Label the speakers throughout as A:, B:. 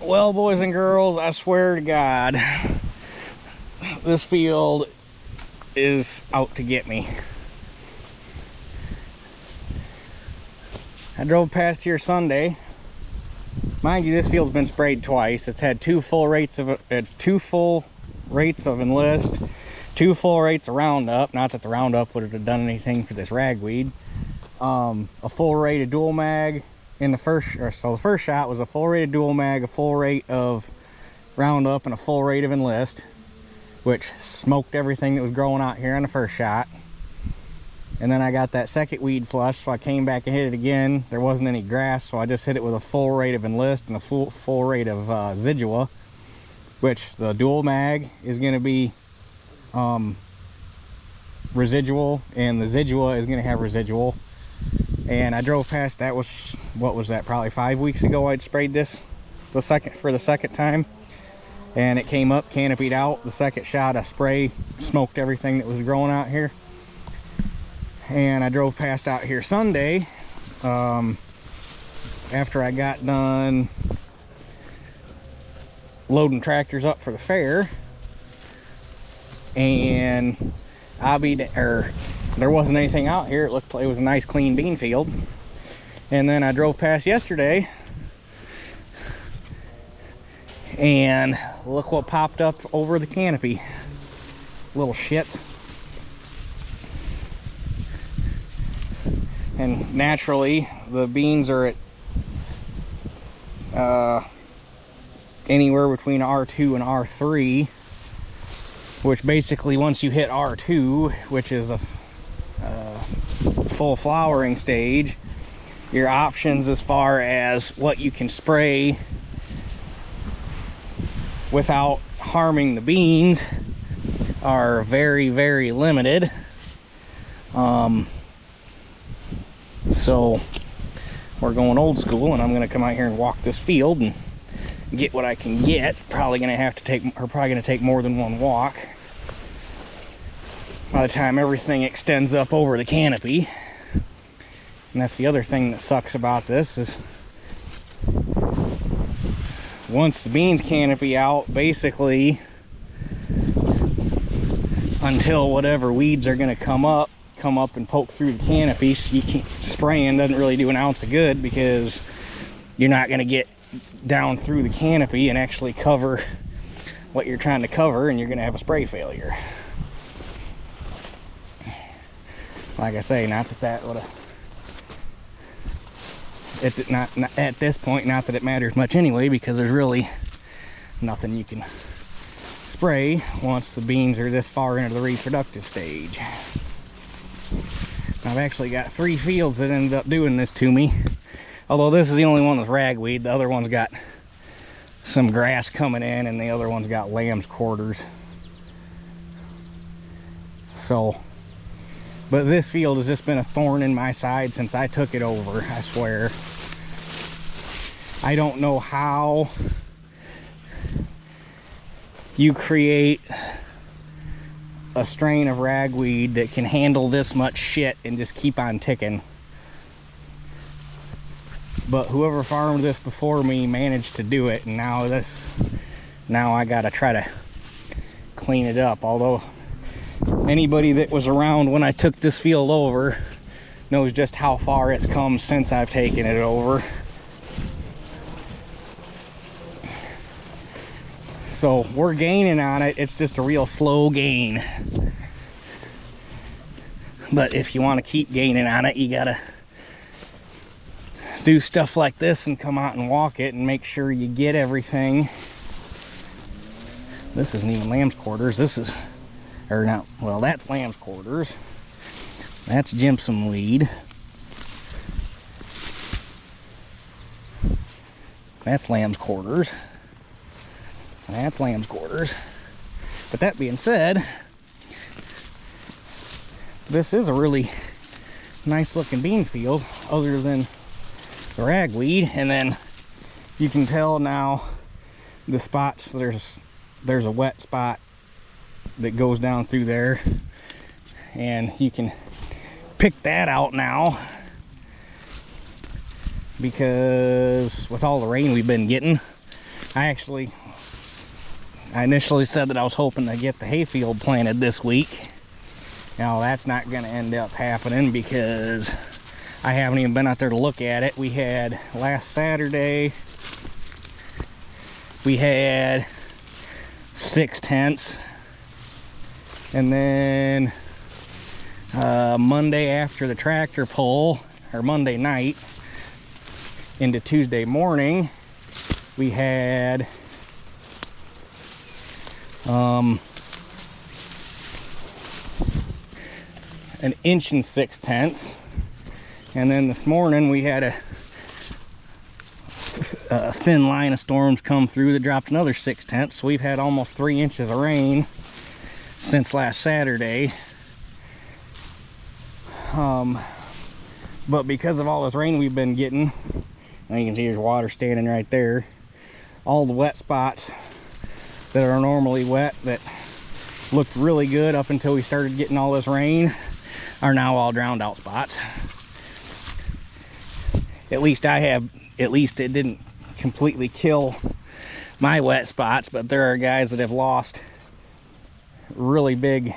A: Well, boys and girls, I swear to God, this field is out to get me. I drove past here Sunday. Mind you, this field's been sprayed twice. It's had two full rates of Enlist, two full rates of Roundup. Not that the Roundup would have done anything for this ragweed. A full rate of Dual Mag in the first, so the first shot was a full rate of Dual Mag, a full rate of Roundup, and a full rate of Enlist, which smoked everything that was growing out here on the first shot. And then I got that second weed flush, so I came back and hit it again. There wasn't any grass, so I just hit it with a full rate of Enlist and a full rate of Zidua, which the Dual Mag is going to be residual, and the Zidua is going to have residual. And I drove past, that was, what was that, probably 5 weeks ago I'd sprayed this for the second time. And it came up, canopied out. The second shot of spray smoked everything that was growing out here. And I drove past out here Sunday after I got done loading tractors up for the fair, and there wasn't anything out here. It looked like it was a nice clean bean field. And then I drove past yesterday, and look what popped up over the canopy. Little shits. And naturally, the beans are at anywhere between R2 and R3, which basically once you hit R2, which is a full flowering stage, your options as far as what you can spray without harming the beans are very, very limited. So we're going old school, and I'm going to come out here and walk this field and get what I can get. Probably going to take more than one walk by the time everything extends up over the canopy. And that's the other thing that sucks about this, is once the beans canopy out, basically until whatever weeds are going to come up and poke through the canopy, so spraying doesn't really do an ounce of good, because you're not going to get down through the canopy and actually cover what you're trying to cover, and you're going to have a spray failure. Like I say, not that would have, not at this point, not that it matters much anyway, because there's really nothing you can spray once the beans are this far into the reproductive stage. I've actually got 3 fields that ended up doing this to me, although this is the only one with ragweed. The other one's got some grass coming in, and the other one's got lamb's quarters. So, but this field has just been a thorn in my side since I took it over, I swear. I don't know how you create a strain of ragweed that can handle this much shit and just keep on ticking. But whoever farmed this before me managed to do it, and now I gotta try to clean it up. Although anybody that was around when I took this field over knows just how far it's come since I've taken it over. So we're gaining on it. It's just a real slow gain. But if you want to keep gaining on it, you gotta do stuff like this and come out and walk it and make sure you get everything. This isn't even lamb's quarters. This is, or no, well, that's lamb's quarters. That's gypsum weed. That's lamb's quarters. That's lamb's quarters. But that being said, this is a really nice looking bean field, other than the ragweed. And then you can tell now the spots, there's a wet spot that goes down through there, and you can pick that out now, because with all the rain we've been getting, I initially said that I was hoping to get the hayfield planted this week. Now that's not going to end up happening because I haven't even been out there to look at it. We had last Saturday, we had 6 tenths, and then Monday after the tractor pull, or Monday night into Tuesday morning, we had an 1 6 tenths, and then this morning we had a thin line of storms come through that dropped another 6 tenths. So we've had almost 3 inches of rain since last Saturday. But because of all this rain we've been getting, and you can see there's water standing right there, all the wet spots that are normally wet that looked really good up until we started getting all this rain are now all drowned out spots. At least it didn't completely kill my wet spots, but there are guys that have lost really big,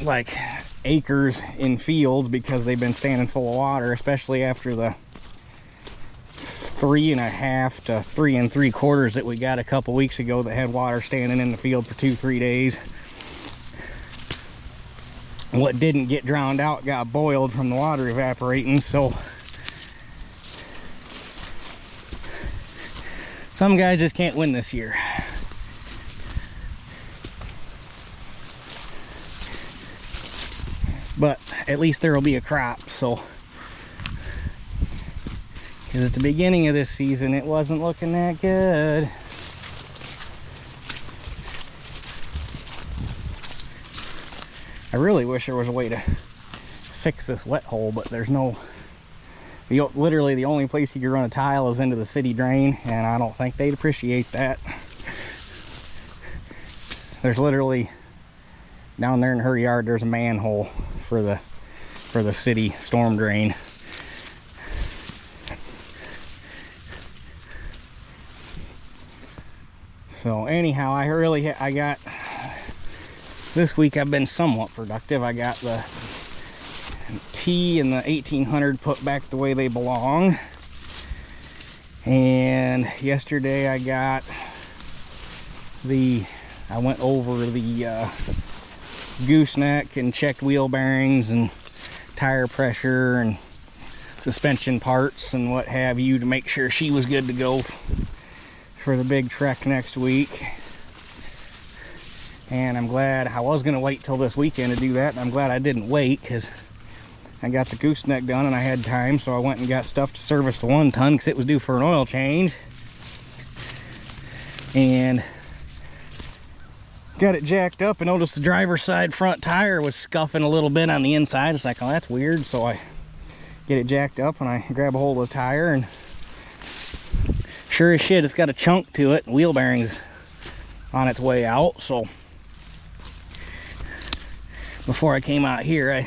A: like, acres in fields because they've been standing full of water, especially after the 3.5 to 3 3/4 that we got a couple weeks ago that had water standing in the field for 2-3 days. What didn't get drowned out got boiled from the water evaporating, so some guys just can't win this year. But at least there will be a crop, so, because at the beginning of this season it wasn't looking that good. I really wish there was a way to fix this wet hole, but there's no, literally the only place you can run a tile is into the city drain, and I don't think they'd appreciate that. There's literally, down there in her yard, there's a manhole for the city storm drain. So anyhow, I got, this week I've been somewhat productive. I got the T and the 1800 put back the way they belong, and yesterday I went over the gooseneck and checked wheel bearings and tire pressure and suspension parts and what have you to make sure she was good to go for the big trek next week. And I'm glad, I was gonna wait till this weekend to do that, and I'm glad I didn't wait, because I got the gooseneck done and I had time, so I went and got stuff to service the 1 ton because it was due for an oil change, and got it jacked up and noticed the driver's side front tire was scuffing a little bit on the inside. It's like, oh, that's weird. So I get it jacked up and I grab a hold of the tire, and sure as shit, it's got a chunk to it. Wheel bearings on its way out. So before I came out here, I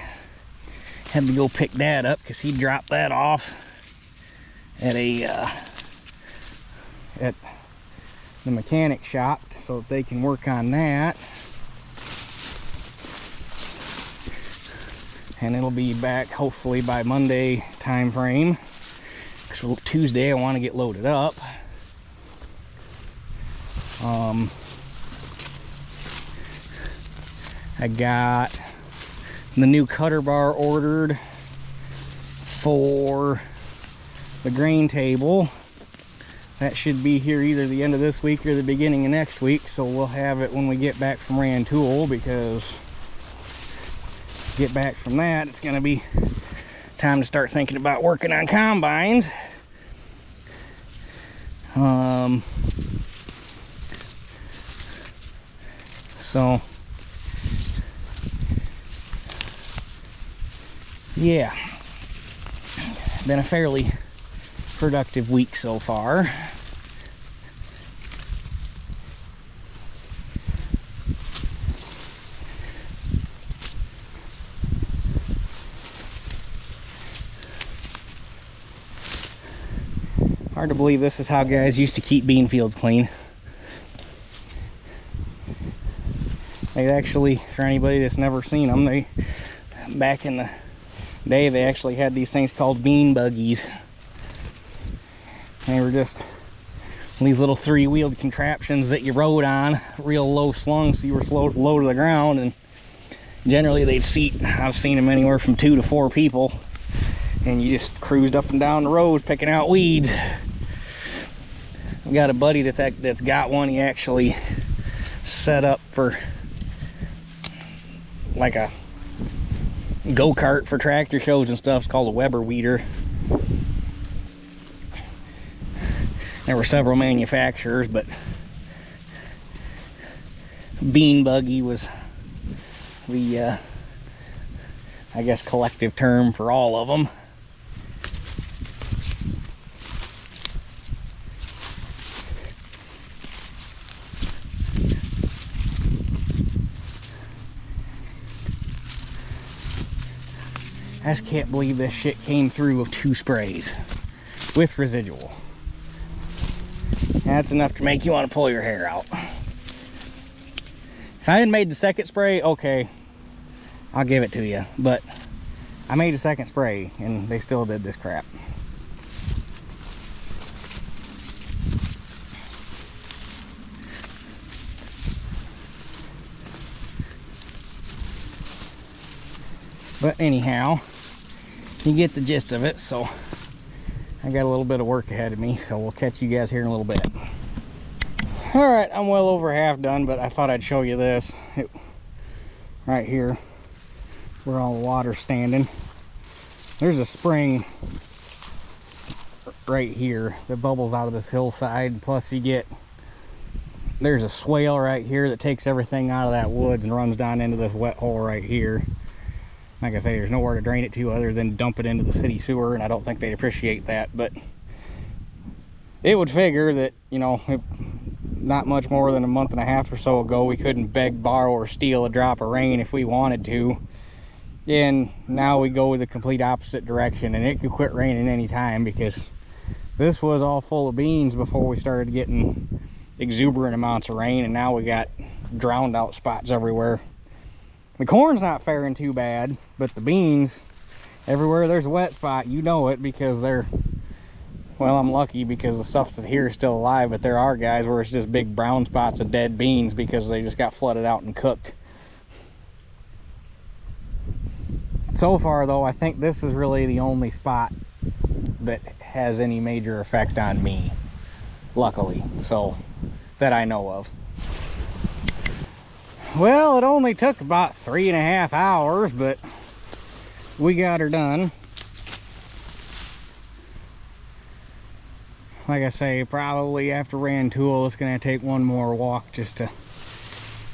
A: had to go pick Dad up because he dropped that off at at the mechanic shop so that they can work on that, and it'll be back hopefully by Monday time frame, because Tuesday I want to get loaded up. I got the new cutter bar ordered for the grain table. That should be here either the end of this week or the beginning of next week, so we'll have it when we get back from Rantoul, because get back from that, it's going to be time to start thinking about working on combines. So yeah, been a fairly productive week so far. Hard to believe this is how guys used to keep bean fields clean. They actually, for anybody that's never seen them, back in the day, they actually had these things called bean buggies. They were just these little three-wheeled contraptions that you rode on, real low slung, so you were low to the ground, and generally they'd seat, I've seen them anywhere from 2 to 4 people, and you just cruised up and down the road picking out weeds. I've got a buddy that's got one. He actually set up for like a go-kart for tractor shows and stuff. It's called a Weber weeder. There were several manufacturers, but bean buggy was the I guess collective term for all of them. I just can't believe this shit came through with 2 sprays with residual. That's enough to make you want to pull your hair out. If I hadn't made the second spray, okay, I'll give it to you. But I made a second spray and they still did this crap. But anyhow, you get the gist of it. So I got a little bit of work ahead of me, so we'll catch you guys here in a little bit. All right, I'm well over half done, but I thought I'd show you this. Right here, where all the water's standing, there's a spring right here that bubbles out of this hillside. Plus there's a swale right here that takes everything out of that woods and runs down into this wet hole right here. Like I say, there's nowhere to drain it to other than dump it into the city sewer, and I don't think they'd appreciate that. But it would figure that, you know, not much more than a month and a half or so ago, we couldn't beg, borrow, or steal a drop of rain if we wanted to. And now we go the complete opposite direction, and it could quit raining any time, because this was all full of beans before we started getting exuberant amounts of rain, and now we got drowned out spots everywhere. The corn's not faring too bad, but the beans, everywhere there's a wet spot, you know it, because well, I'm lucky because the stuff that's here is still alive, but there are guys where it's just big brown spots of dead beans because they just got flooded out and cooked. So far though, I think this is really the only spot that has any major effect on me, luckily, so that I know of. Well, it only took about 3.5 hours, but we got her done. Like I say, probably after Rantoul, it's going to take one more walk just to,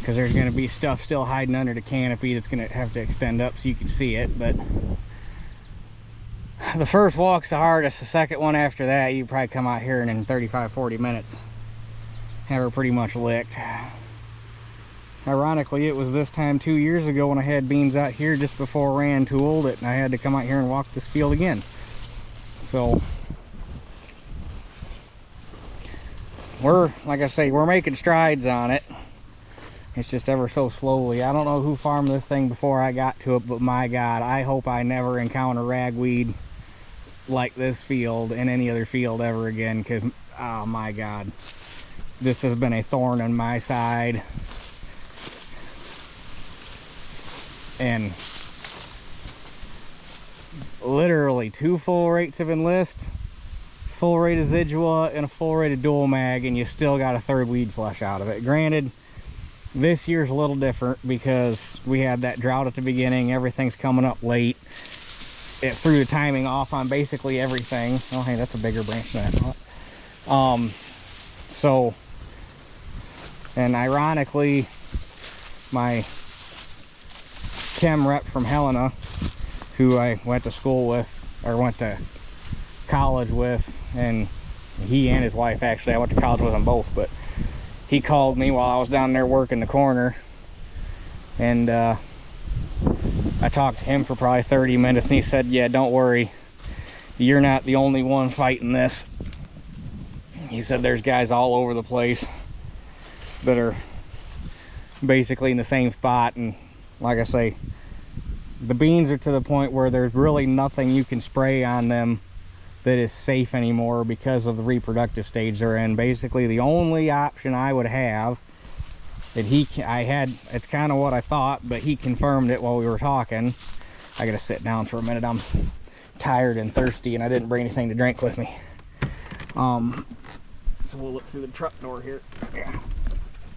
A: because there's going to be stuff still hiding under the canopy that's going to have to extend up so you can see it. But the first walk's the hardest. The second one after that, you probably come out here and in 35-40 minutes have her pretty much licked. Ironically, it was this time 2 years ago when I had beans out here just before Rantoul that I had to come out here and walk this field again. So like I say, we're making strides on it. It's just ever so slowly. I don't know who farmed this thing before I got to it, but my God, I hope I never encounter ragweed like this field in any other field ever again, because oh my God, this has been a thorn in my side. And literally 2 full rates of Enlist, full rate of Zidua, and a full rate of Dual Mag, and you still got a 3rd weed flush out of it. Granted, this year's a little different because we had that drought at the beginning. Everything's coming up late. It threw the timing off on basically everything. Oh, hey, that's a bigger branch than I thought. So, and ironically, my chem rep from Helena, who I went to school with, or went to college with, and he and his wife, actually, I went to college with them both, but he called me while I was down there working the corner, and I talked to him for probably 30 minutes, and he said, yeah, don't worry, you're not the only one fighting this. He said there's guys all over the place that are basically in the same spot, and like I say, the beans are to the point where there's really nothing you can spray on them that is safe anymore because of the reproductive stage they're in. Basically, the only option I would have that it's kind of what I thought, but he confirmed it while we were talking. I gotta sit down for a minute. I'm tired and thirsty, and I didn't bring anything to drink with me. So we'll look through the truck door here. Yeah.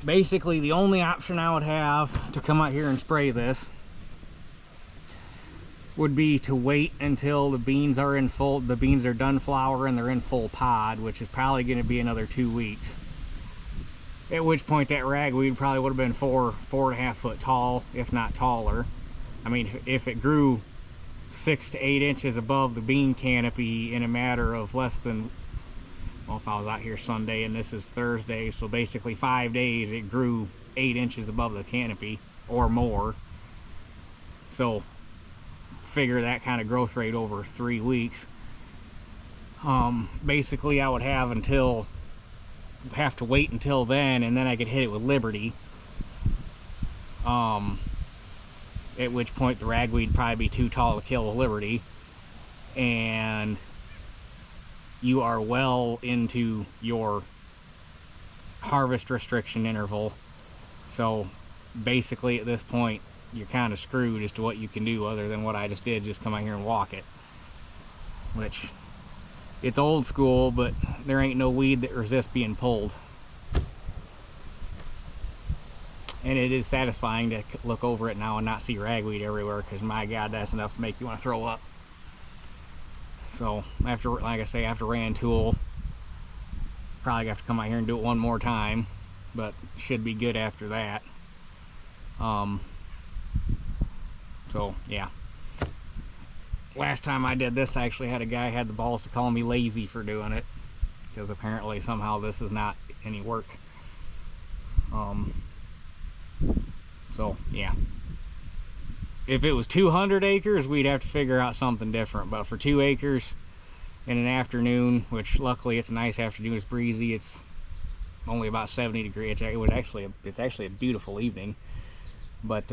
A: Basically, the only option I would have to come out here and spray this would be to wait until the beans are done flowering, they're in full pod, which is probably going to be another 2 weeks. At which point that ragweed probably would have been 4.5 foot tall, if not taller. I mean, if it grew 6 to 8 inches above the bean canopy in a matter of less than, well, if I was out here Sunday and this is Thursday, so basically 5 days, it grew 8 inches above the canopy or more. So figure that kind of growth rate over 3 weeks. Basically I would have to wait until then, and then I could hit it with Liberty, at which point the ragweed would probably be too tall to kill with Liberty, and you are well into your harvest restriction interval. So basically at this point you're kind of screwed as to what you can do other than what I just did, just come out here and walk it. Which, it's old school, but there ain't no weed that resists being pulled. And it is satisfying to look over it now and not see ragweed everywhere, because my God, that's enough to make you want to throw up. So after, like I say, after Rantoul, probably have to come out here and do it one more time, but should be good after that. So yeah, last time I did this, I actually had a guy had the balls to call me lazy for doing it, because apparently somehow this is not any work. So yeah, if it was 200 acres, we'd have to figure out something different, but for 2 acres in an afternoon, which luckily it's a nice afternoon, it's breezy, it's only about 70 degrees. It's actually a beautiful evening, but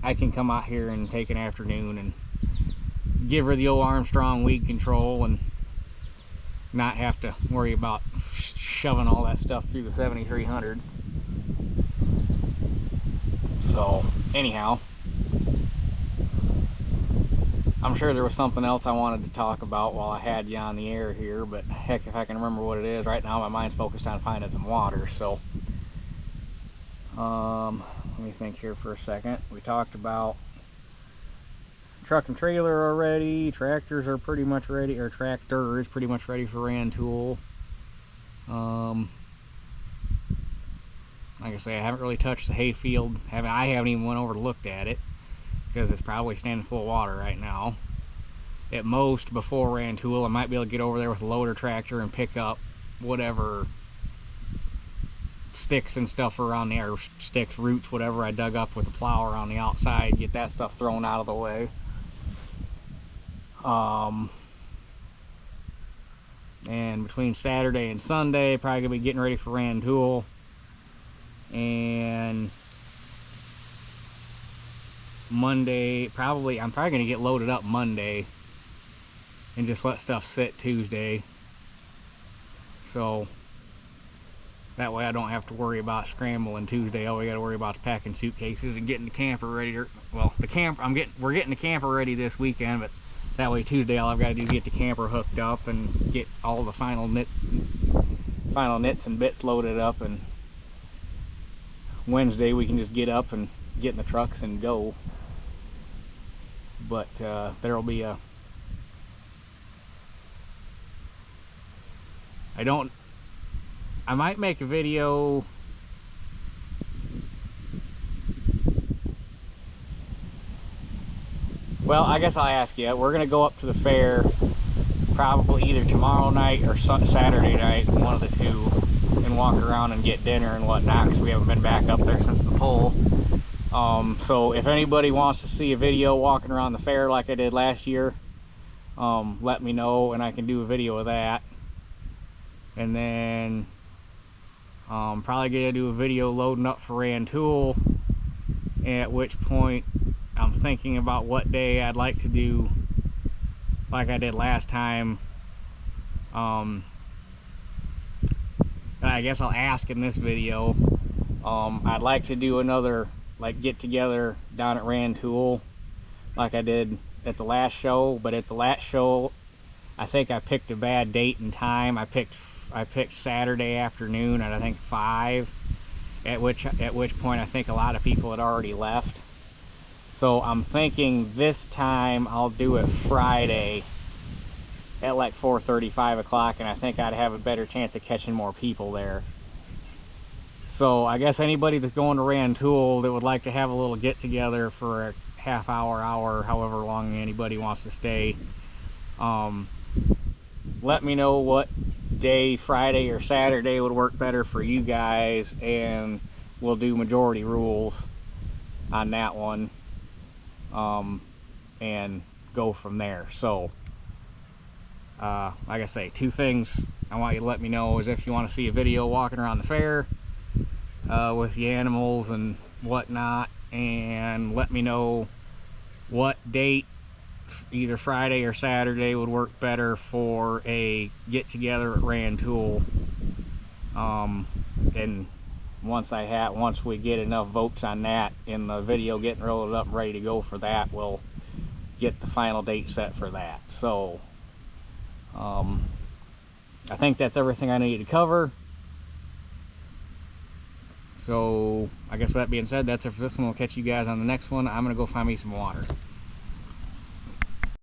A: I can come out here and take an afternoon and give her the old Armstrong weed control and not have to worry about shoving all that stuff through the 7300. So anyhow, I'm sure there was something else I wanted to talk about while I had you on the air here, but heck if I can remember what it is. Right now my mind's focused on finding some water. So let me think here for a second. We talked about truck and trailer already. Tractors are pretty much ready, or tractor is pretty much ready for Rantoul. Like I say, I haven't really touched the hay field. I haven't even went over to looked at it, because it's probably standing full of water right now. At most, before Rantoul, I might be able to get over there with a loader tractor and pick up whatever sticks and stuff around there, sticks, roots, whatever I dug up with the plow around the outside, get that stuff thrown out of the way. And between Saturday and Sunday, probably gonna be getting ready for Rantoul. And Monday, I'm probably gonna get loaded up Monday and just let stuff sit Tuesday, so that way I don't have to worry about scrambling Tuesday. All we got to worry about is packing suitcases and getting the camper ready. Well, we're getting the camper ready this weekend, but that way Tuesday all I've got to do is get the camper hooked up and get all the final nits and bits loaded up, and Wednesday we can just get up and get in the trucks and go. But there'll be I might make a video well, I guess I'll ask you. We're gonna go up to the fair probably either tomorrow night or Saturday night, one of the two, and walk around and get dinner and whatnot, because we haven't been back up there since the pull. So if anybody wants to see a video walking around the fair like I did last year, let me know and I can do a video of that. and then probably gonna do a video loading up for Rantoul, at which point I'm thinking about what day I'd like to do like I did last time. I guess I'll ask in this video. I'd like to do another like get together down at Rantoul like I did at the last show, but at the last show I think I picked a bad date and time. I picked Saturday afternoon at I think 5, at which point I think a lot of people had already left. So I'm thinking this time I'll do it Friday at like 4:30, 5 o'clock, and I think I'd have a better chance of catching more people there. So I guess anybody that's going to Rantoul that would like to have a little get together for a half hour, however long anybody wants to stay, let me know what day, Friday or Saturday, would work better for you guys, and we'll do majority rules on that one, and go from there. So like I say, 2 things I want you to let me know is if you want to see a video walking around the fair with the animals and whatnot, and let me know what date, either Friday or Saturday, would work better for a get together at Rantoul. And once we get enough votes on that in the video getting rolled up and ready to go for that, we'll get the final date set for that. So I think that's everything I need to cover. So I guess with that being said, that's it for this one. We'll catch you guys on the next one. I'm gonna go find me some water.